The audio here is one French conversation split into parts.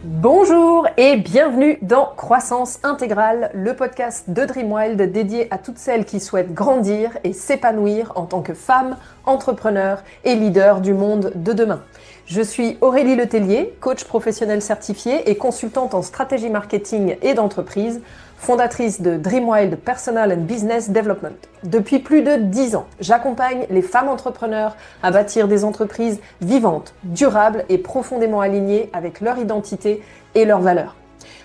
Bonjour et bienvenue dans Croissance Intégrale, le podcast de Dreamwild dédié à toutes celles qui souhaitent grandir et s'épanouir en tant que femmes, entrepreneurs et leaders du monde de demain. Je suis Aurélie Letellier, coach professionnel certifié et consultante en stratégie marketing et d'entreprise, fondatrice de Dreamwild Personal and Business Development. Depuis plus de 10 ans, j'accompagne les femmes entrepreneurs à bâtir des entreprises vivantes, durables et profondément alignées avec leur identité et leurs valeurs.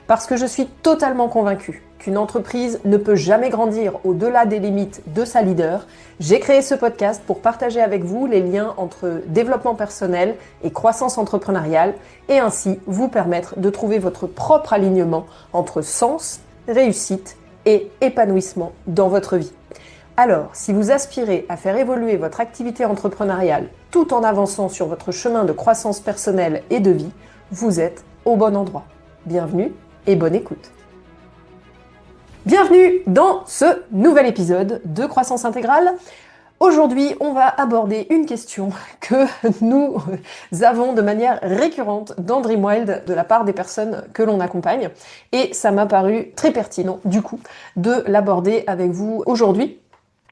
Parce que je suis totalement convaincue qu'une entreprise ne peut jamais grandir au-delà des limites de sa leader, j'ai créé ce podcast pour partager avec vous les liens entre développement personnel et croissance entrepreneuriale et ainsi vous permettre de trouver votre propre alignement entre sens, réussite et épanouissement dans votre vie. Alors, si vous aspirez à faire évoluer votre activité entrepreneuriale tout en avançant sur votre chemin de croissance personnelle et de vie, vous êtes au bon endroit. Bienvenue et bonne écoute. Bienvenue dans ce nouvel épisode de Croissance Intégrale. Aujourd'hui, on va aborder une question que nous avons de manière récurrente dans Dreamwild de la part des personnes que l'on accompagne. Et ça m'a paru très pertinent, du coup, de l'aborder avec vous aujourd'hui.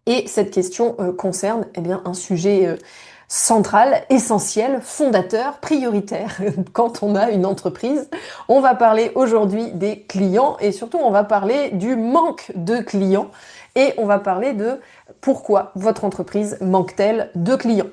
Et cette question concerne un sujet central, essentiel, fondateur, prioritaire quand on a une entreprise. On va parler aujourd'hui des clients et surtout on va parler du manque de clients et on va parler de pourquoi votre entreprise manque-t-elle de clients.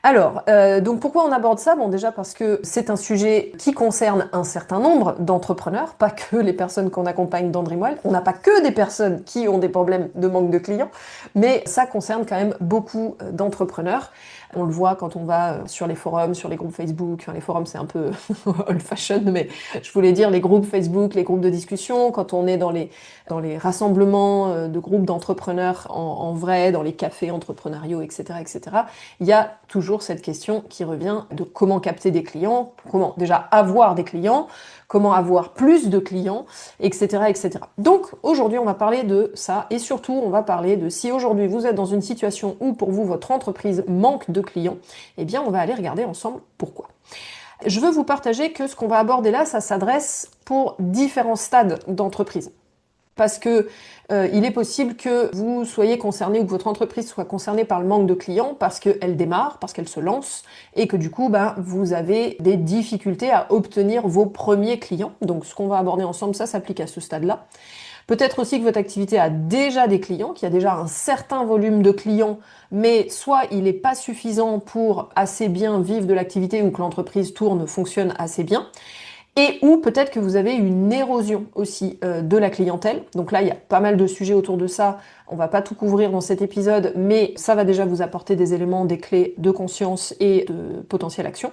Alors, donc pourquoi on aborde ça? Bon, déjà parce que c'est un sujet qui concerne un certain nombre d'entrepreneurs, pas que les personnes qu'on accompagne dans Dreamwild. On n'a pas que des personnes qui ont des problèmes de manque de clients, mais ça concerne quand même beaucoup d'entrepreneurs. On le voit quand on va sur les forums, sur les groupes Facebook. Enfin, les forums, c'est un peu old-fashioned, mais je voulais dire les groupes Facebook, les groupes de discussion. Quand on est dans les rassemblements de groupes d'entrepreneurs en vrai, dans les cafés entrepreneuriaux, etc., etc., il y a toujours cette question qui revient de comment capter des clients, comment déjà avoir des clients, comment avoir plus de clients, etc., etc. Donc aujourd'hui, on va parler de ça et surtout, on va parler de si aujourd'hui vous êtes dans une situation où pour vous, votre entreprise manque de clients, eh bien, on va aller regarder ensemble pourquoi. Je veux vous partager que ce qu'on va aborder là, ça s'adresse pour différents stades d'entreprise. Parce que il est possible que vous soyez concerné ou que votre entreprise soit concernée par le manque de clients parce qu'elle démarre, parce qu'elle se lance et que du coup, vous avez des difficultés à obtenir vos premiers clients. Donc, ce qu'on va aborder ensemble, ça s'applique à ce stade-là. Peut-être aussi que votre activité a déjà des clients, qu'il y a déjà un certain volume de clients, mais soit il n'est pas suffisant pour assez bien vivre de l'activité ou que l'entreprise tourne, fonctionne assez bien. Et ou peut-être que vous avez une érosion aussi de la clientèle. Donc là, il y a pas mal de sujets autour de ça. On va pas tout couvrir dans cet épisode, mais ça va déjà vous apporter des éléments, des clés de conscience et de potentielle action.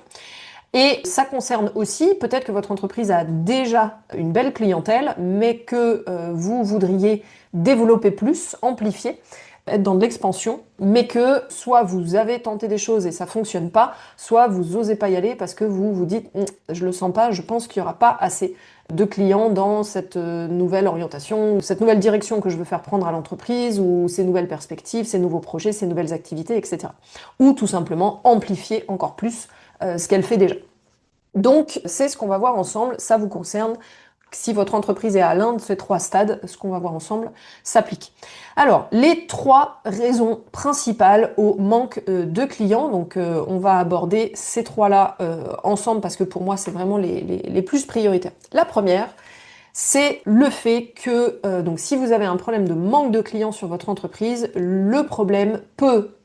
Et ça concerne aussi, peut-être que votre entreprise a déjà une belle clientèle, mais que vous voudriez développer plus, amplifier, être dans de l'expansion, mais que soit vous avez tenté des choses et ça fonctionne pas, soit vous osez pas y aller parce que vous vous dites je le sens pas, je pense qu'il y aura pas assez de clients dans cette nouvelle orientation, cette nouvelle direction que je veux faire prendre à l'entreprise, ou ces nouvelles perspectives, ces nouveaux projets, ces nouvelles activités, etc. Ou tout simplement amplifier encore plus ce qu'elle fait déjà. Donc, c'est ce qu'on va voir ensemble, ça vous concerne. Si votre entreprise est à l'un de ces 3 stades, ce qu'on va voir ensemble s'applique. Alors, les 3 raisons principales au manque de clients, donc on va aborder ces 3-là ensemble parce que pour moi, c'est vraiment les plus prioritaires. La première, c'est le fait que, donc si vous avez un problème de manque de clients sur votre entreprise, le problème peut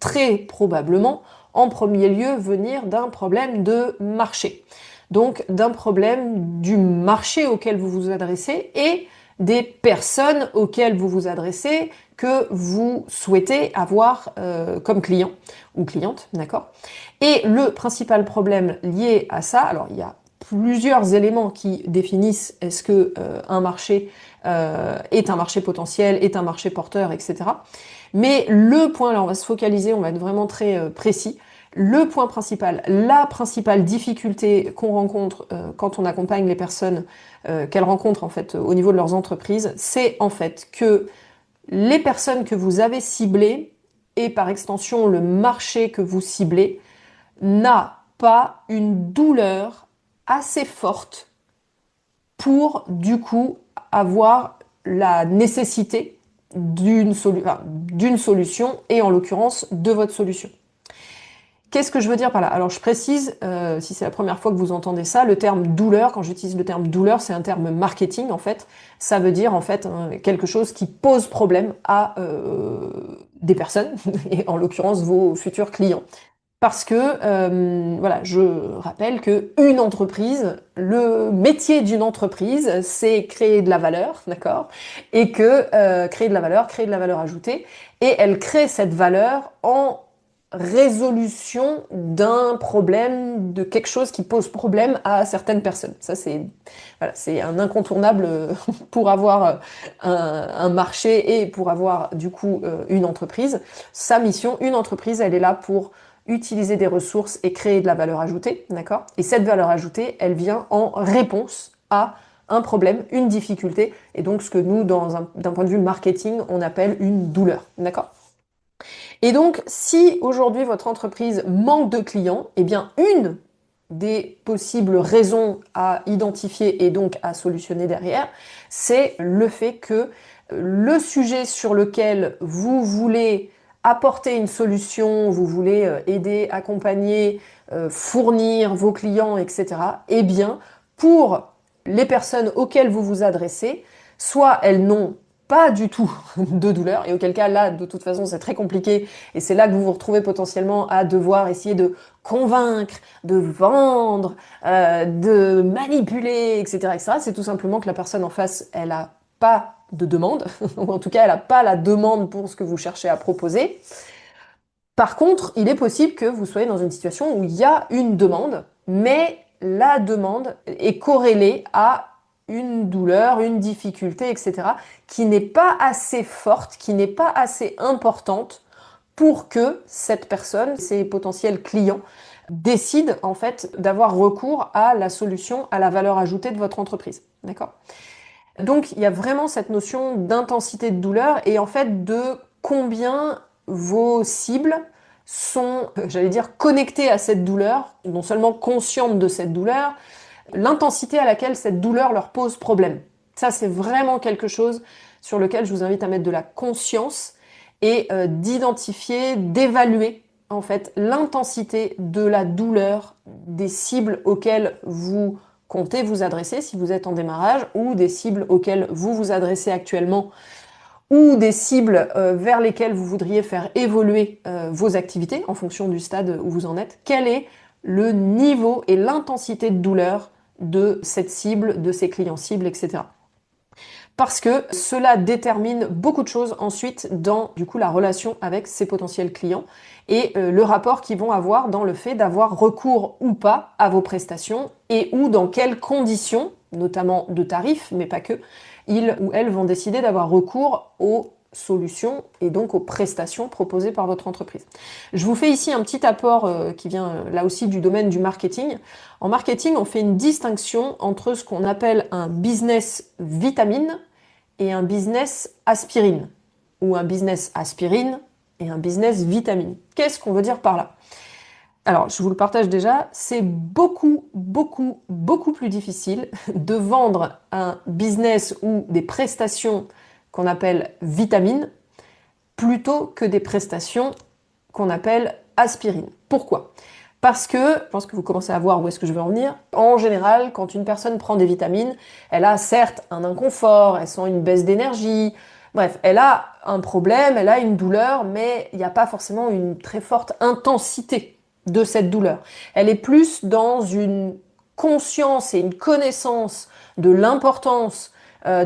très probablement en premier lieu venir d'un problème de marché. Donc d'un problème du marché auquel vous vous adressez et des personnes auxquelles vous vous adressez que vous souhaitez avoir comme client ou cliente, d'accord? Et le principal problème lié à ça, alors il y a plusieurs éléments qui définissent est-ce que un marché est un marché potentiel, est un marché porteur, etc. Mais le point, là on va se focaliser, on va être vraiment très précis. Le point principal, la principale difficulté qu'on rencontre quand on accompagne les personnes qu'elles rencontrent en fait au niveau de leurs entreprises, c'est en fait que les personnes que vous avez ciblées et par extension le marché que vous ciblez n'a pas une douleur assez forte pour du coup avoir la nécessité d'une solution et en l'occurrence de votre solution. Qu'est-ce que je veux dire par là? Alors je précise, si c'est la première fois que vous entendez ça, le terme douleur, quand j'utilise le terme douleur, c'est un terme marketing en fait. Ça veut dire en fait quelque chose qui pose problème à des personnes, et en l'occurrence vos futurs clients. Parce que, voilà, je rappelle que une entreprise, le métier d'une entreprise, c'est créer de la valeur, d'accord? Et que créer de la valeur ajoutée, et elle crée cette valeur en résolution d'un problème, de quelque chose qui pose problème à certaines personnes. Ça, c'est voilà, c'est un incontournable pour avoir un marché et pour avoir du coup une entreprise. Sa mission, une entreprise, elle est là pour utiliser des ressources et créer de la valeur ajoutée, d'accord? Et cette valeur ajoutée, elle vient en réponse à un problème, une difficulté, et donc ce que nous, d'un point de vue marketing, on appelle une douleur, d'accord? Et donc, si aujourd'hui votre entreprise manque de clients, eh bien, une des possibles raisons à identifier et donc à solutionner derrière, c'est le fait que le sujet sur lequel vous voulez apporter une solution, vous voulez aider, accompagner, fournir vos clients, etc., eh bien, pour les personnes auxquelles vous vous adressez, soit elles n'ont pas du tout de douleur, et auquel cas là, de toute façon, c'est très compliqué, et c'est là que vous vous retrouvez potentiellement à devoir essayer de convaincre, de vendre, de manipuler, etc., etc. C'est tout simplement que la personne en face, elle a pas de demande, ou en tout cas, elle n'a pas la demande pour ce que vous cherchez à proposer. Par contre, il est possible que vous soyez dans une situation où il y a une demande, mais la demande est corrélée à une douleur, une difficulté, etc., qui n'est pas assez forte, qui n'est pas assez importante pour que cette personne, ses potentiels clients, décident en fait d'avoir recours à la solution, à la valeur ajoutée de votre entreprise. D'accord? Donc il y a vraiment cette notion d'intensité de douleur et en fait de combien vos cibles sont, j'allais dire, connectées à cette douleur, non seulement conscientes de cette douleur, l'intensité à laquelle cette douleur leur pose problème. Ça, c'est vraiment quelque chose sur lequel je vous invite à mettre de la conscience et d'identifier, d'évaluer en fait l'intensité de la douleur des cibles auxquelles vous comptez vous adresser si vous êtes en démarrage ou des cibles auxquelles vous vous adressez actuellement ou des cibles vers lesquelles vous voudriez faire évoluer vos activités en fonction du stade où vous en êtes. Quel est le niveau et l'intensité de douleur de cette cible, de ces clients cibles, etc. Parce que cela détermine beaucoup de choses ensuite dans du coup la relation avec ces potentiels clients et le rapport qu'ils vont avoir dans le fait d'avoir recours ou pas à vos prestations et ou dans quelles conditions, notamment de tarifs, mais pas que, ils ou elles vont décider d'avoir recours aux solutions et donc aux prestations proposées par votre entreprise. Je vous fais ici un petit apport qui vient là aussi du domaine du marketing. En marketing, on fait une distinction entre ce qu'on appelle un business vitamine et un business aspirine, ou un business aspirine et un business vitamine. Qu'est-ce qu'on veut dire par là? Alors, je vous le partage déjà, c'est beaucoup, beaucoup, beaucoup plus difficile de vendre un business ou des prestations qu'on appelle vitamines plutôt que des prestations qu'on appelle aspirine. Pourquoi? Parce que, je pense que vous commencez à voir où est-ce que je veux en venir. En général, quand une personne prend des vitamines, elle a certes un inconfort, elle sent une baisse d'énergie, bref, elle a un problème, elle a une douleur, mais il n'y a pas forcément une très forte intensité de cette douleur. Elle est plus dans une conscience et une connaissance de l'importance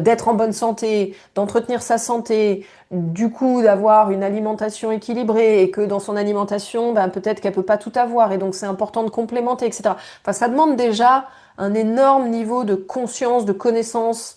d'être en bonne santé, d'entretenir sa santé, du coup d'avoir une alimentation équilibrée et que dans son alimentation, ben, peut-être qu'elle peut pas tout avoir et donc c'est important de complémenter, etc. Enfin, ça demande déjà un énorme niveau de conscience, de connaissance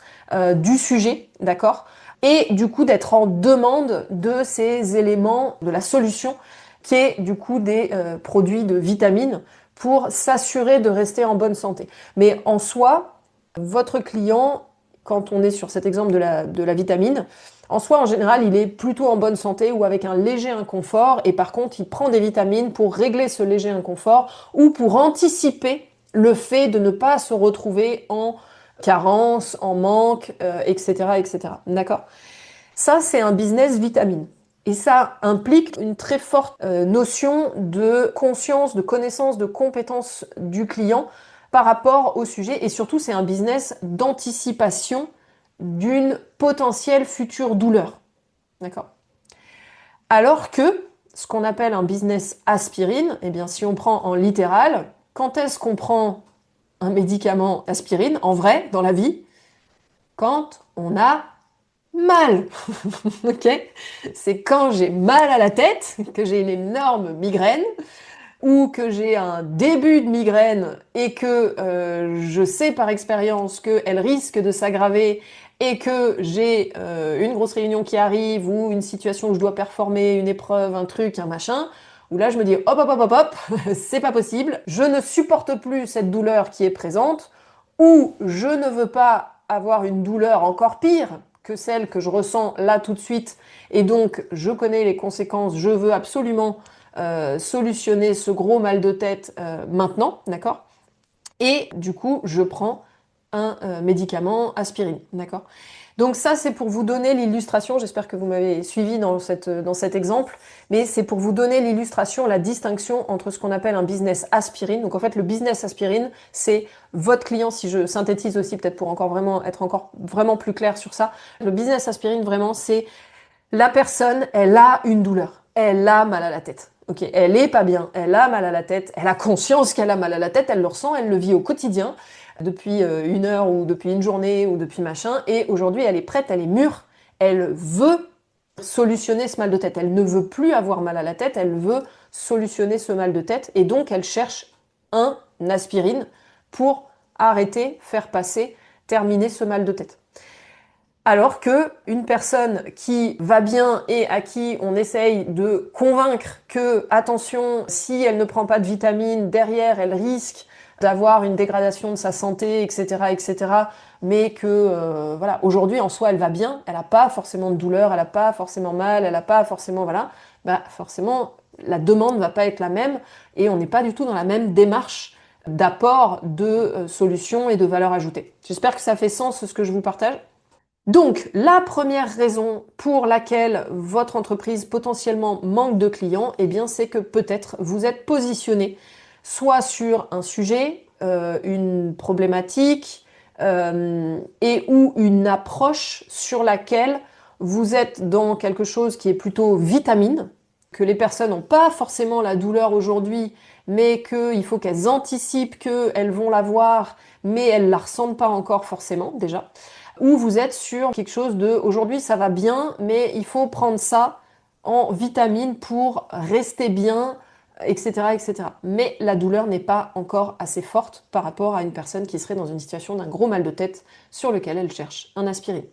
du sujet, d'accord? Et du coup d'être en demande de ces éléments, de la solution qui est du coup des produits de vitamines pour s'assurer de rester en bonne santé. Mais en soi, votre client, quand on est sur cet exemple de la vitamine, en soi, en général, il est plutôt en bonne santé ou avec un léger inconfort et par contre, il prend des vitamines pour régler ce léger inconfort ou pour anticiper le fait de ne pas se retrouver en carence, en manque, etc., etc. D'accord? Ça, c'est un business vitamine. Et ça implique une très forte notion de conscience, de connaissance, de compétence du client par rapport au sujet. Et surtout, c'est un business d'anticipation d'une potentielle future douleur. D'accord? Alors que ce qu'on appelle un business aspirine, eh bien, si on prend en littéral, quand est-ce qu'on prend un médicament aspirine, en vrai, dans la vie? Quand on a mal. Ok? C'est quand j'ai mal à la tête, que j'ai une énorme migraine, ou que j'ai un début de migraine et que je sais par expérience qu'elle risque de s'aggraver et que j'ai une grosse réunion qui arrive ou une situation où je dois performer, une épreuve, un truc, un machin, où là je me dis hop hop hop hop hop, c'est pas possible, je ne supporte plus cette douleur qui est présente, ou je ne veux pas avoir une douleur encore pire que celle que je ressens là tout de suite, et donc je connais les conséquences, je veux absolument solutionner ce gros mal de tête maintenant, d'accord? Et du coup, je prends un médicament aspirine, d'accord? Donc ça, c'est pour vous donner l'illustration, j'espère que vous m'avez suivi dans cet exemple, mais c'est pour vous donner l'illustration, la distinction entre ce qu'on appelle un business aspirine. Donc en fait, le business aspirine, c'est votre client, si je synthétise aussi peut-être pour encore vraiment être encore vraiment plus clair sur ça, le business aspirine, vraiment, c'est la personne, elle a une douleur, elle a mal à la tête. Ok, elle est pas bien, elle a mal à la tête, elle a conscience qu'elle a mal à la tête, elle le ressent, elle le vit au quotidien, depuis une heure ou depuis une journée ou depuis machin, et aujourd'hui elle est prête, elle est mûre, elle veut solutionner ce mal de tête, elle ne veut plus avoir mal à la tête, elle veut solutionner ce mal de tête, et donc elle cherche un aspirine pour arrêter, faire passer, terminer ce mal de tête. Alors que une personne qui va bien et à qui on essaye de convaincre que, attention, si elle ne prend pas de vitamines, derrière, elle risque d'avoir une dégradation de sa santé, etc., etc., mais que, voilà, aujourd'hui, en soi, elle va bien, elle n'a pas forcément de douleur, elle n'a pas forcément mal, elle n'a pas forcément, voilà, bah, forcément, la demande ne va pas être la même et on n'est pas du tout dans la même démarche d'apport de solutions et de valeur ajoutée. J'espère que ça fait sens ce que je vous partage. Donc, la première raison pour laquelle votre entreprise potentiellement manque de clients, eh bien, c'est que peut-être vous êtes positionné soit sur un sujet, une problématique, et ou une approche sur laquelle vous êtes dans quelque chose qui est plutôt vitamine, que les personnes n'ont pas forcément la douleur aujourd'hui, mais qu'il faut qu'elles anticipent qu'elles vont l'avoir, mais elles la ressentent pas encore forcément déjà. Ou vous êtes sur quelque chose de aujourd'hui ça va bien, mais il faut prendre ça en vitamine pour rester bien, etc., etc. Mais la douleur n'est pas encore assez forte par rapport à une personne qui serait dans une situation d'un gros mal de tête sur lequel elle cherche un aspirine.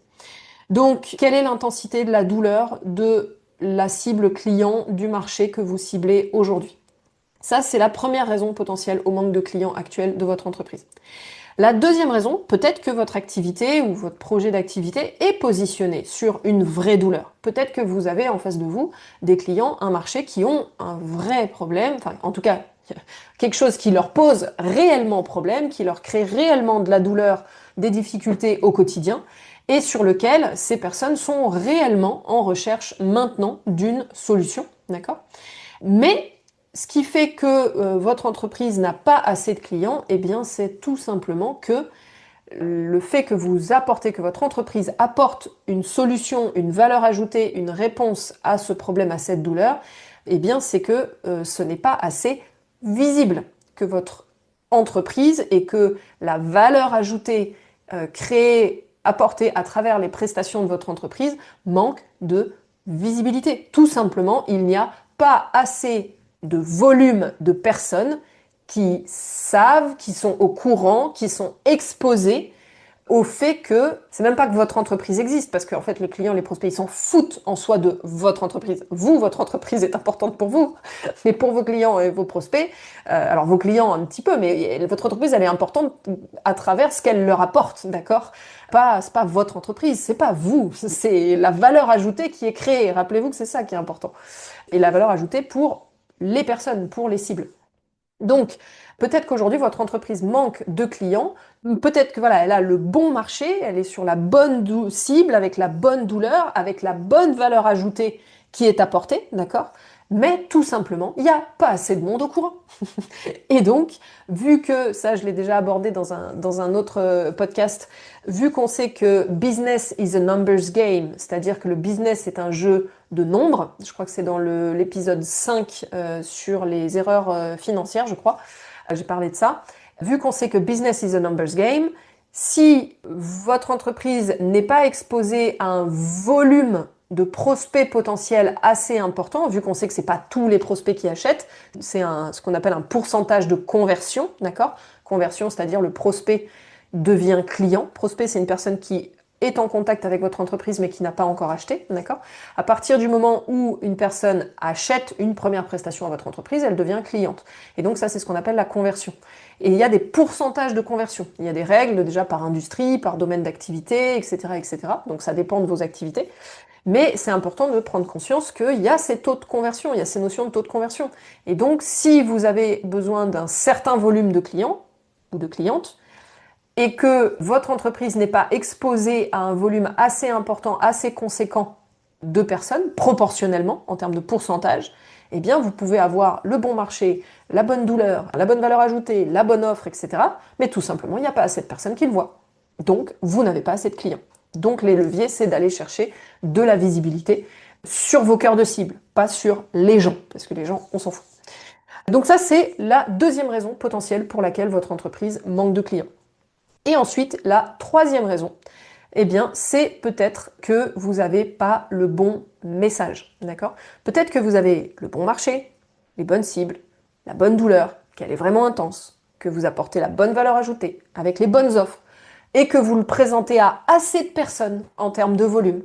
Donc, quelle est l'intensité de la douleur de la cible client du marché que vous ciblez aujourd'hui? Ça, c'est la première raison potentielle au manque de clients actuels de votre entreprise. La deuxième raison, peut-être que votre activité ou votre projet d'activité est positionné sur une vraie douleur. Peut-être que vous avez en face de vous des clients, un marché qui ont un vrai problème, enfin en tout cas quelque chose qui leur pose réellement problème, qui leur crée réellement de la douleur, des difficultés au quotidien, et sur lequel ces personnes sont réellement en recherche maintenant d'une solution, d'accord? Mais ce qui fait que votre entreprise n'a pas assez de clients, eh bien, c'est tout simplement que le fait que vous apportez, que votre entreprise apporte une solution, une valeur ajoutée, une réponse à ce problème, à cette douleur, eh bien, c'est que ce n'est pas assez visible, que votre entreprise et que la valeur ajoutée créée, apportée à travers les prestations de votre entreprise manque de visibilité. Tout simplement, il n'y a pas assez de volume de personnes qui savent, qui sont au courant, qui sont exposés au fait que c'est même pas que votre entreprise existe, parce qu'en fait les clients, les prospects, ils s'en foutent en soi de votre entreprise. Vous, votre entreprise est importante pour vous, mais pour vos clients et vos prospects, alors vos clients un petit peu, mais votre entreprise, elle est importante à travers ce qu'elle leur apporte, d'accord? C'est pas votre entreprise, c'est pas vous, c'est la valeur ajoutée qui est créée. Rappelez-vous que c'est ça qui est important. Et la valeur ajoutée pour les personnes, pour les cibles. Donc, peut-être qu'aujourd'hui, votre entreprise manque de clients, Peut-être que voilà, elle a le bon marché, elle est sur la bonne cible, avec la bonne douleur, avec la bonne valeur ajoutée qui est apportée, d'accord? Mais tout simplement, il n'y a pas assez de monde au courant. Et donc, vu que, ça je l'ai déjà abordé dans un autre podcast, vu qu'on sait que business is a numbers game, c'est-à-dire que le business est un jeu de nombres, je crois que c'est dans l'épisode 5 sur les erreurs financières, je crois, j'ai parlé de ça. Vu qu'on sait que business is a numbers game, si votre entreprise n'est pas exposée à un volume de prospects potentiels assez important, vu qu'on sait que c'est pas tous les prospects qui achètent, c'est ce qu'on appelle un pourcentage de conversion, d'accord? Conversion, c'est-à-dire le prospect devient client. Prospect, c'est une personne qui est en contact avec votre entreprise mais qui n'a pas encore acheté, d'accord? À partir du moment où une personne achète une première prestation à votre entreprise, elle devient cliente. Et donc ça, c'est ce qu'on appelle la conversion. Et il y a des pourcentages de conversion. Il y a des règles déjà par industrie, par domaine d'activité, etc., etc. Donc ça dépend de vos activités. Mais c'est important de prendre conscience qu'il y a ces taux de conversion, il y a ces notions de taux de conversion. Et donc, si vous avez besoin d'un certain volume de clients ou de clientes, et que votre entreprise n'est pas exposée à un volume assez important, assez conséquent de personnes, proportionnellement, en termes de pourcentage, eh bien, vous pouvez avoir le bon marché, la bonne douleur, la bonne valeur ajoutée, la bonne offre, etc. Mais tout simplement, il n'y a pas assez de personnes qui le voient. Donc, vous n'avez pas assez de clients. Donc, les leviers, c'est d'aller chercher de la visibilité sur vos cœurs de cible, pas sur les gens, parce que les gens, on s'en fout. Donc ça, c'est la deuxième raison potentielle pour laquelle votre entreprise manque de clients. Et ensuite, la troisième raison, eh bien, c'est peut-être que vous n'avez pas le bon message, d'accord? Peut-être que vous avez le bon marché, les bonnes cibles, la bonne douleur, qu'elle est vraiment intense, que vous apportez la bonne valeur ajoutée, avec les bonnes offres, et que vous le présentez à assez de personnes en termes de volume,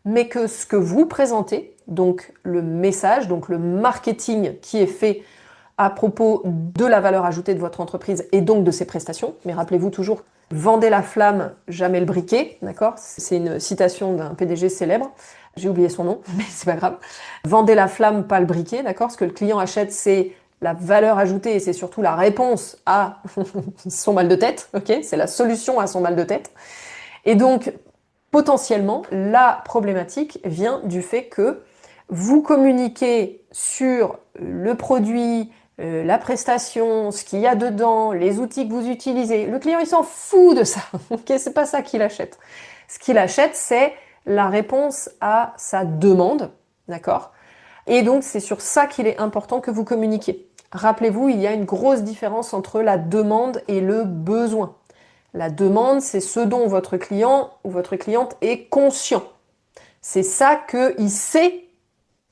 mais que ce que vous présentez, donc le message, donc le marketing qui est fait à propos de la valeur ajoutée de votre entreprise et donc de ses prestations, mais rappelez-vous toujours, vendez la flamme, jamais le briquet, d'accord? C'est une citation d'un PDG célèbre, j'ai oublié son nom, mais c'est pas grave. Vendez la flamme, pas le briquet, d'accord? Ce que le client achète, c'est la valeur ajoutée et c'est surtout la réponse à son mal de tête, ok? C'est la solution à son mal de tête. Et donc, potentiellement, la problématique vient du fait que vous communiquez sur le produit, la prestation, ce qu'il y a dedans, les outils que vous utilisez. Le client, il s'en fout de ça. Okay, c'est pas ça qu'il achète. Ce qu'il achète, c'est la réponse à sa demande, d'accord? Et donc, c'est sur ça qu'il est important que vous communiquiez. Rappelez-vous, il y a une grosse différence entre la demande et le besoin. La demande, c'est ce dont votre client ou votre cliente est conscient. C'est ça qu'il sait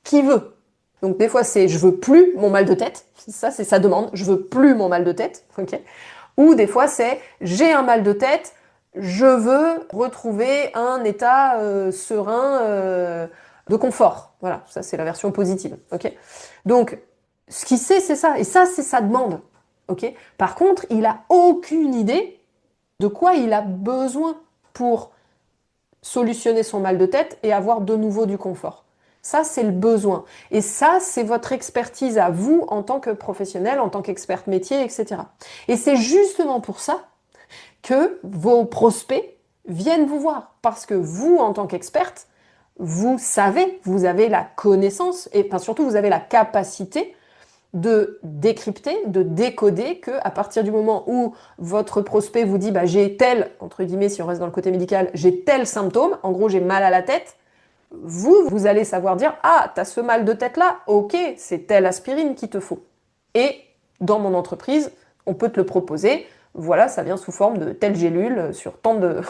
qu'il veut. Donc des fois c'est je veux plus mon mal de tête, ça c'est sa demande, je veux plus mon mal de tête, ok. Ou des fois c'est j'ai un mal de tête, je veux retrouver un état serein de confort. Voilà, ça c'est la version positive, ok. Donc ce qu'il sait c'est ça, et ça c'est sa demande, ok. Par contre il a aucune idée de quoi il a besoin pour solutionner son mal de tête et avoir de nouveau du confort. Ça, c'est le besoin. Et ça, c'est votre expertise à vous en tant que professionnel, en tant qu'expert métier, etc. Et c'est justement pour ça que vos prospects viennent vous voir. Parce que vous, en tant qu'experte, vous savez, vous avez la connaissance et enfin, surtout vous avez la capacité de décrypter, de décoder que à partir du moment où votre prospect vous dit bah, j'ai tel, entre guillemets, si on reste dans le côté médical, j'ai tel symptôme, en gros j'ai mal à la tête, vous allez savoir dire ah, t'as ce mal de tête là, ok, c'est telle aspirine qu'il te faut. Et dans mon entreprise, on peut te le proposer. Voilà, ça vient sous forme de telle gélule sur tant de,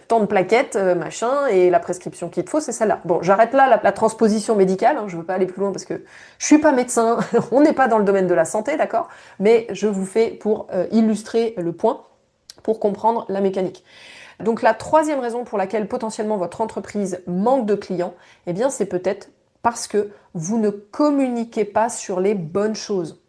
tant de plaquettes, machin, et la prescription qu'il te faut, c'est celle-là. Bon, j'arrête là la transposition médicale, hein, je veux pas aller plus loin parce que je suis pas médecin, on n'est pas dans le domaine de la santé, d'accord? Mais je vous fais pour illustrer le point, pour comprendre la mécanique. Donc la troisième raison pour laquelle potentiellement votre entreprise manque de clients, eh bien c'est peut-être parce que vous ne communiquez pas sur les bonnes choses.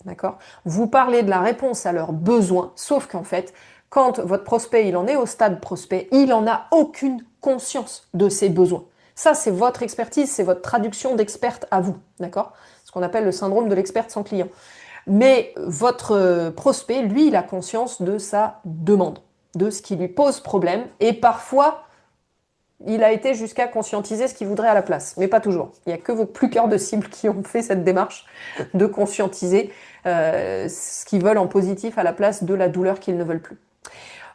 D'accord? Vous parlez de la réponse à leurs besoins, sauf qu'en fait, quand votre prospect, il en est au stade prospect, il en a aucune conscience de ses besoins. Ça, c'est votre expertise, c'est votre traduction d'experte à vous, d'accord? Ce qu'on appelle le syndrome de l'experte sans client. Mais votre prospect, lui, il a conscience de sa demande, de ce qui lui pose problème, et parfois, il a été jusqu'à conscientiser ce qu'il voudrait à la place, mais pas toujours. Il n'y a que vos plus cœurs de cible qui ont fait cette démarche de conscientiser ce qu'ils veulent en positif à la place de la douleur qu'ils ne veulent plus.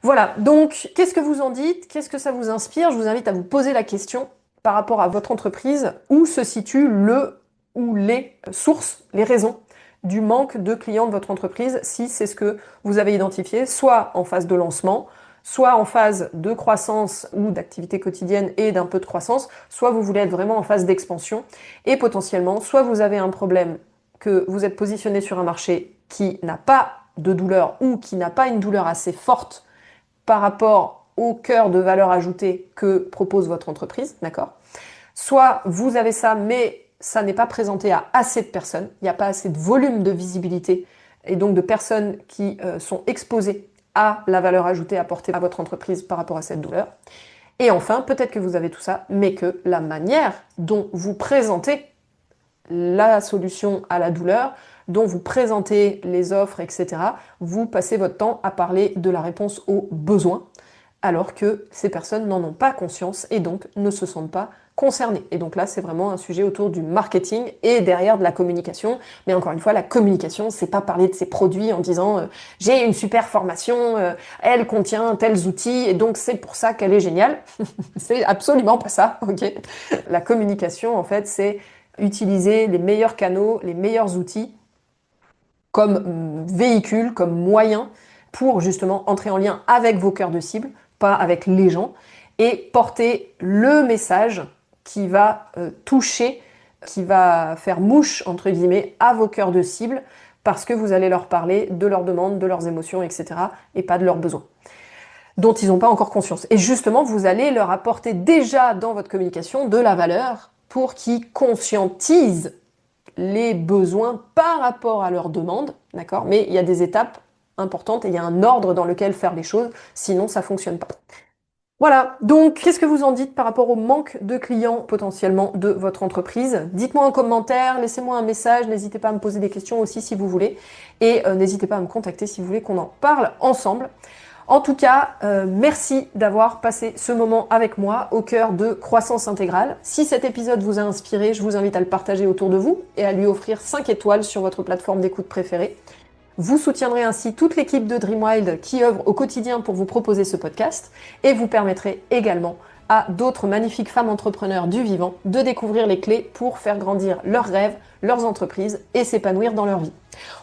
Voilà, donc qu'est-ce que vous en dites? Qu'est-ce que ça vous inspire? Je vous invite à vous poser la question par rapport à votre entreprise, où se situent le ou les sources, les raisons du manque de clients de votre entreprise, si c'est ce que vous avez identifié, soit en phase de lancement, soit en phase de croissance ou d'activité quotidienne et d'un peu de croissance, soit vous voulez être vraiment en phase d'expansion, et potentiellement, soit vous avez un problème que vous êtes positionné sur un marché qui n'a pas de douleur ou qui n'a pas une douleur assez forte par rapport au cœur de valeur ajoutée que propose votre entreprise, d'accord? Soit vous avez ça, mais ça n'est pas présenté à assez de personnes, il n'y a pas assez de volume de visibilité et donc de personnes qui sont exposées à la valeur ajoutée apportée à votre entreprise par rapport à cette douleur. Et enfin, peut-être que vous avez tout ça, mais que la manière dont vous présentez la solution à la douleur, dont vous présentez les offres, etc., vous passez votre temps à parler de la réponse aux besoins, alors que ces personnes n'en ont pas conscience et donc ne se sentent pas concernées. Et donc là, c'est vraiment un sujet autour du marketing et derrière de la communication. Mais encore une fois, la communication, c'est pas parler de ses produits en disant j'ai une super formation, elle contient tels outils et donc c'est pour ça qu'elle est géniale. C'est absolument pas ça, ok? La communication, en fait, c'est utiliser les meilleurs canaux, les meilleurs outils comme véhicule, comme moyen pour justement entrer en lien avec vos cœurs de cible, pas avec les gens, et porter le message qui va toucher, qui va faire mouche, entre guillemets, à vos cœurs de cible, parce que vous allez leur parler de leurs demandes, de leurs émotions, etc., et pas de leurs besoins, dont ils n'ont pas encore conscience. Et justement, vous allez leur apporter déjà dans votre communication de la valeur pour qu'ils conscientisent les besoins par rapport à leurs demandes, d'accord? Mais il y a des étapes importantes et il y a un ordre dans lequel faire les choses, sinon ça fonctionne pas. Voilà, donc qu'est-ce que vous en dites par rapport au manque de clients potentiellement de votre entreprise? Dites-moi en commentaire, laissez-moi un message, n'hésitez pas à me poser des questions aussi si vous voulez, et n'hésitez pas à me contacter si vous voulez qu'on en parle ensemble. En tout cas, merci d'avoir passé ce moment avec moi au cœur de Croissance Intégrale. Si cet épisode vous a inspiré, je vous invite à le partager autour de vous et à lui offrir 5 étoiles sur votre plateforme d'écoute préférée. Vous soutiendrez ainsi toute l'équipe de Dreamwild qui œuvre au quotidien pour vous proposer ce podcast et vous permettrez également à d'autres magnifiques femmes entrepreneurs du vivant de découvrir les clés pour faire grandir leurs rêves, leurs entreprises et s'épanouir dans leur vie.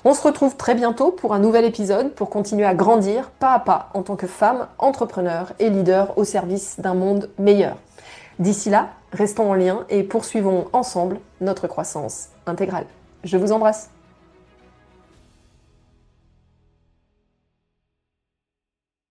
On se retrouve très bientôt pour un nouvel épisode pour continuer à grandir pas à pas en tant que femme, entrepreneur et leader au service d'un monde meilleur. D'ici là, restons en lien et poursuivons ensemble notre croissance intégrale. Je vous embrasse.